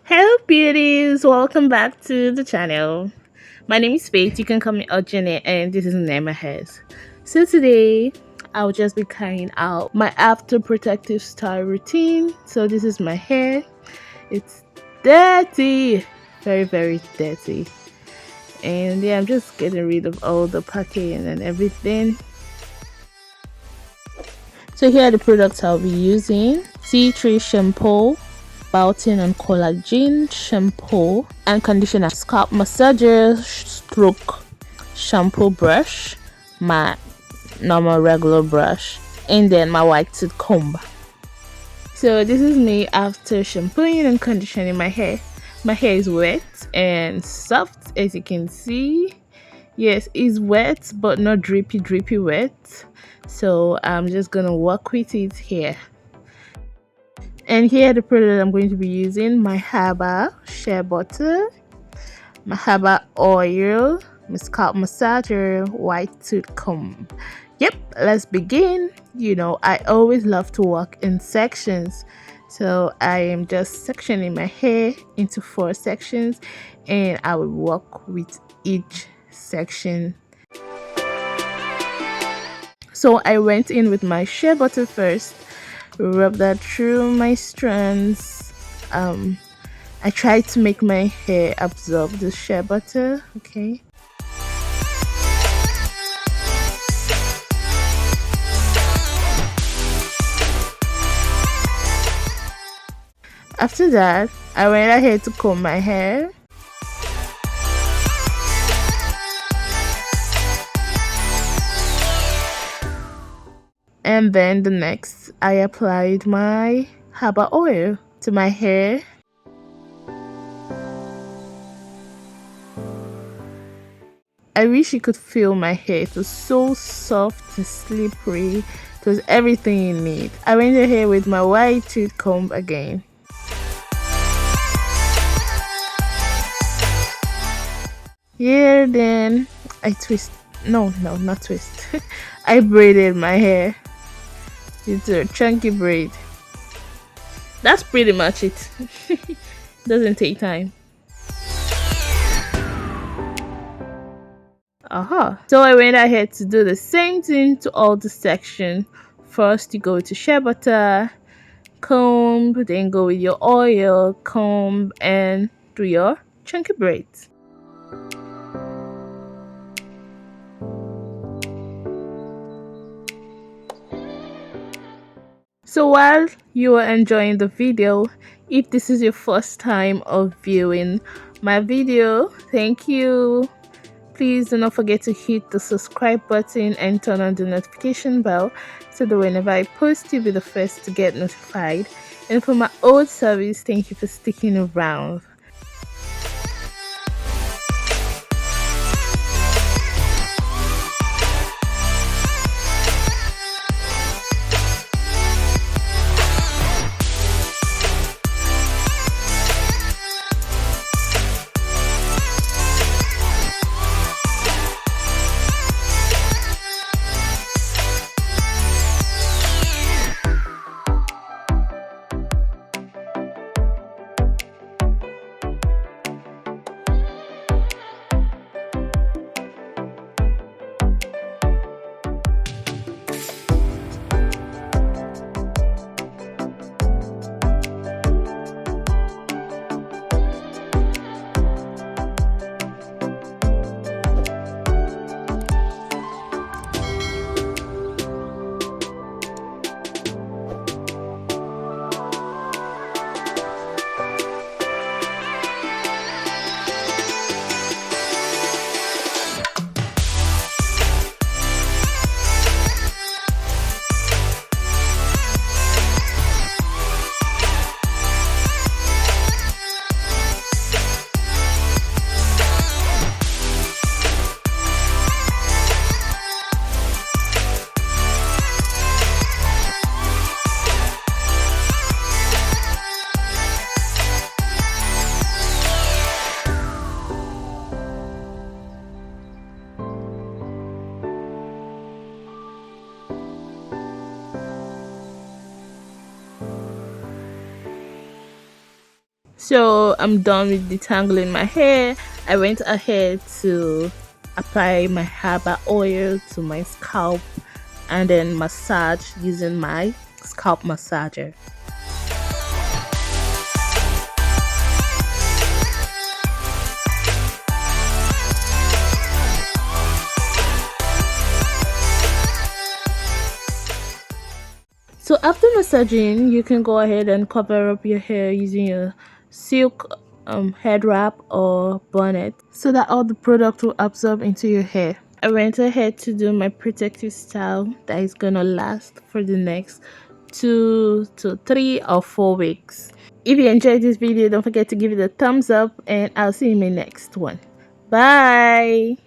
Hello beauties, welcome back to the channel. My name is Faith, you can call me Ojene, and this is Nema Hairs. So today I'll just be carrying out my after protective style routine. So this is my hair. It's dirty, very dirty, and yeah, I'm just getting rid of all the packaging and everything. So here are the products I'll be using: tea tree shampoo, biotin and collagen shampoo and conditioner, scalp massager stroke shampoo brush, my normal regular brush, and then my white tooth comb. So this is me after shampooing and conditioning my hair. My hair is wet and soft, as you can see. Yes, it's wet but not drippy wet, so I'm just gonna work with it here. And here are the products I'm going to be using: my herbal shea butter, my herbal oil, my scalp massager, white tooth comb. Yep, let's begin. You know, I always love to work in sections, so I am just sectioning my hair into 4 sections, and I will work with each section. So I went in with my shea butter first, rub that through my strands. I try to make my hair absorb the shea butter. Okay, after that I went ahead to comb my hair. And then the next, I applied my herbal oil to my hair. I wish you could feel my hair. It was so soft and slippery. It was everything you need. I went ahead with my white tooth comb again. Yeah, then I twist. No, not twist. I braided my hair. It's a chunky braid. That's pretty much it. Doesn't take time. So I went ahead to do the same thing to all the section. First you go to shea butter, comb, then go with your oil, comb, and do your chunky braids. So while you are enjoying the video, if this is your first time of viewing my video, thank you. Please do not forget to hit the subscribe button and turn on the notification bell so that whenever I post, you'll be the first to get notified. And for my old service, thank you for sticking around. So I'm done with detangling my hair. I went ahead to apply my herbal oil to my scalp and then massage using my scalp massager. So after massaging, you can go ahead and cover up your hair using a silk head wrap or bonnet so that all the product will absorb into your hair. I went ahead to do my protective style that is gonna last for the next 2 to 3 or 4 weeks. If you enjoyed this video, don't forget to give it a thumbs up and I'll see you in my next one. Bye.